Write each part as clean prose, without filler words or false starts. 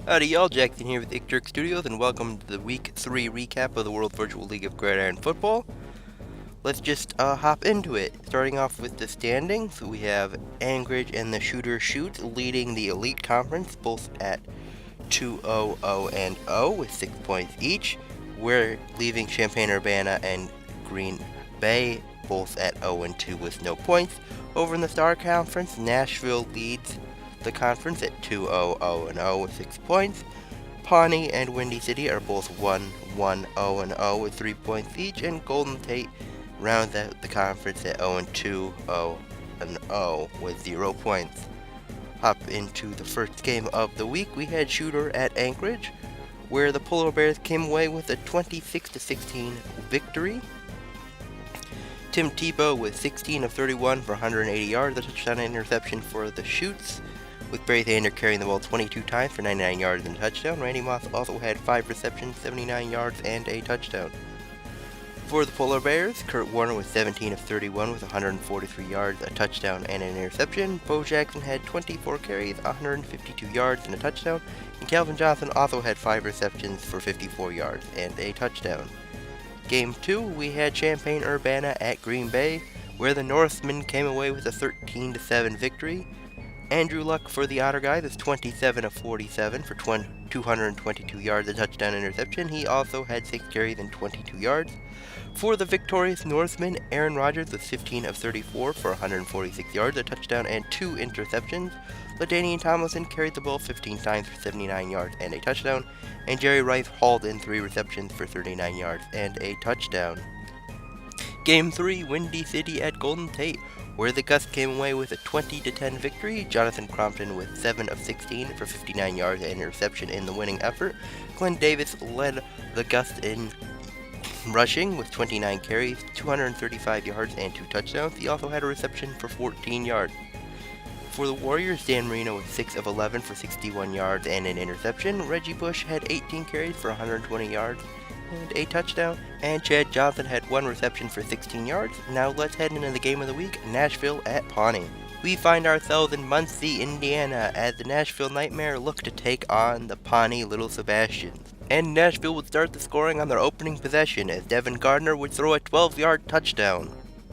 Howdy y'all, Jackson here with Ickjerk Studios, and welcome to the Week 3 recap of the World Virtual League of Gridiron Football. Let's just hop into it. Starting off with the standings, we have Anchorage and the Shooter Shoots leading the Elite Conference, both at 2-0-0 with 6 points each. We're leaving Champaign-Urbana and Green Bay, both at 0-2 with no points. Over in the Star Conference, Nashville leads the conference at 2-0-0 with 6 points. Pawnee and Windy City are both 1-1-0 with 3 points each, and Golden Tate rounds out the conference at 0-2-0 with 0 points. Hop into the first game of the week. We had Shooter at Anchorage, where the Polar Bears came away with a 26-16 victory. Tim Tebow with 16 of 31 for 180 yards, a touchdown and interception for the Shoots, with Barry Thander carrying the ball 22 times for 99 yards and a touchdown. Randy Moss also had 5 receptions, 79 yards, and a touchdown. For the Polar Bears, Kurt Warner was 17 of 31 with 143 yards, a touchdown, and an interception. Bo Jackson had 24 carries, 152 yards, and a touchdown. And Calvin Johnson also had 5 receptions for 54 yards and a touchdown. Game 2, we had Champaign-Urbana at Green Bay, where the Norsemen came away with a 13-7 victory. Andrew Luck for the Otter guys is 27 of 47 for 222 yards, a touchdown interception. He also had 6 carries and 22 yards. For the victorious Norsemen, Aaron Rodgers was 15 of 34 for 146 yards, a touchdown, and 2 interceptions. LaDainian Tomlinson carried the ball 15 times for 79 yards and a touchdown, and Jerry Rice hauled in 3 receptions for 39 yards and a touchdown. Game 3, Windy City at Golden Tate, where the Gus came away with a 20-10 victory. Jonathan Crompton with 7 of 16 for 59 yards and an interception in the winning effort. Glenn Davis led the Gus in rushing with 29 carries, 235 yards, and 2 touchdowns. He also had a reception for 14 yards. For the Warriors, Dan Marino was 6 of 11 for 61 yards and an interception. Reggie Bush had 18 carries for 120 yards and a touchdown, and Chad Johnson had 1 reception for 16 yards. Now let's head into the game of the week, Nashville at Pawnee. We find ourselves in Muncie, Indiana, as the Nashville Nightmare look to take on the Pawnee Little Sebastians. And Nashville would start the scoring on their opening possession, as Devin Gardner would throw a 12-yard touchdown,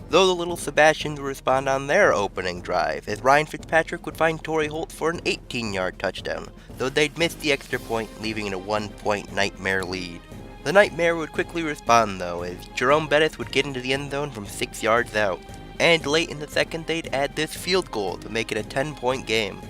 though the Little Sebastians would respond on their opening drive, as Ryan Fitzpatrick would find Torrey Holt for an 18-yard touchdown, though they'd miss the extra point, leaving it a 1-point Nightmare lead. The Nightmare would quickly respond though, as Jerome Bettis would get into the end zone from 6 yards out, and late in the second they'd add this field goal to make it a 10-point game.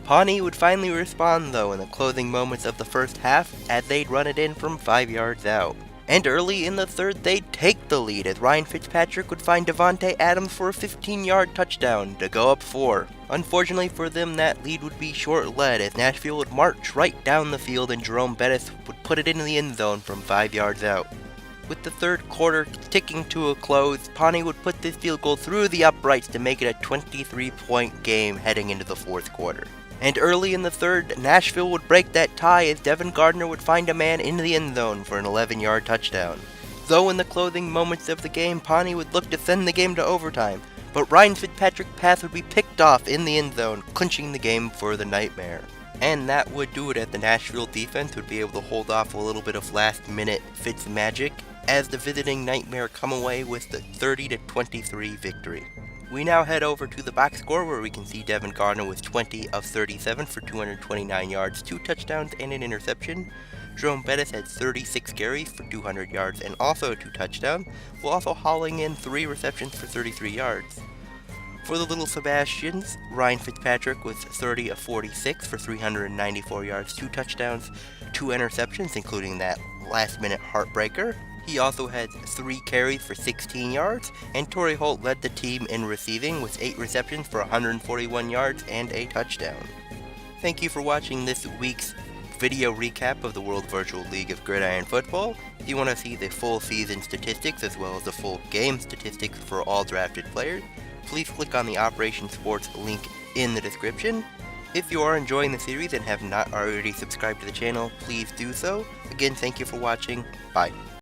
Pawnee would finally respond though in the closing moments of the first half, as they'd run it in from 5 yards out. And early in the third, they'd take the lead, as Ryan Fitzpatrick would find Devontae Adams for a 15-yard touchdown to go up 4. Unfortunately for them, that lead would be short-lived, as Nashville would march right down the field and Jerome Bettis would put it into the end zone from 5 yards out. With the third quarter ticking to a close, Pawnee would put this field goal through the uprights to make it a 23-point game heading into the fourth quarter. And early in the third, Nashville would break that tie, as Devin Gardner would find a man in the end zone for an 11-yard touchdown. Though in the closing moments of the game, Pawnee would look to send the game to overtime, but Ryan Fitzpatrick's pass would be picked off in the end zone, clinching the game for the Nightmare. And that would do it, as the Nashville defense would be able to hold off a little bit of last-minute Fitz magic, as the visiting Nightmare come away with the 30-23 victory. We now head over to the box score, where we can see Devin Gardner with 20 of 37 for 229 yards, 2 touchdowns, and an interception. Jerome Bettis had 36 carries for 200 yards and also 2 touchdowns, while also hauling in 3 receptions for 33 yards. For the Little Sebastians, Ryan Fitzpatrick was 30 of 46 for 394 yards, 2 touchdowns, 2 interceptions, including that last-minute heartbreaker. He also had 3 carries for 16 yards, and Torrey Holt led the team in receiving with 8 receptions for 141 yards and a touchdown. Thank you for watching this week's video recap of the World Virtual League of Gridiron Football. If you want to see the full season statistics as well as the full game statistics for all drafted players, please click on the Operation Sports link in the description. If you are enjoying the series and have not already subscribed to the channel, please do so. Again, thank you for watching. Bye.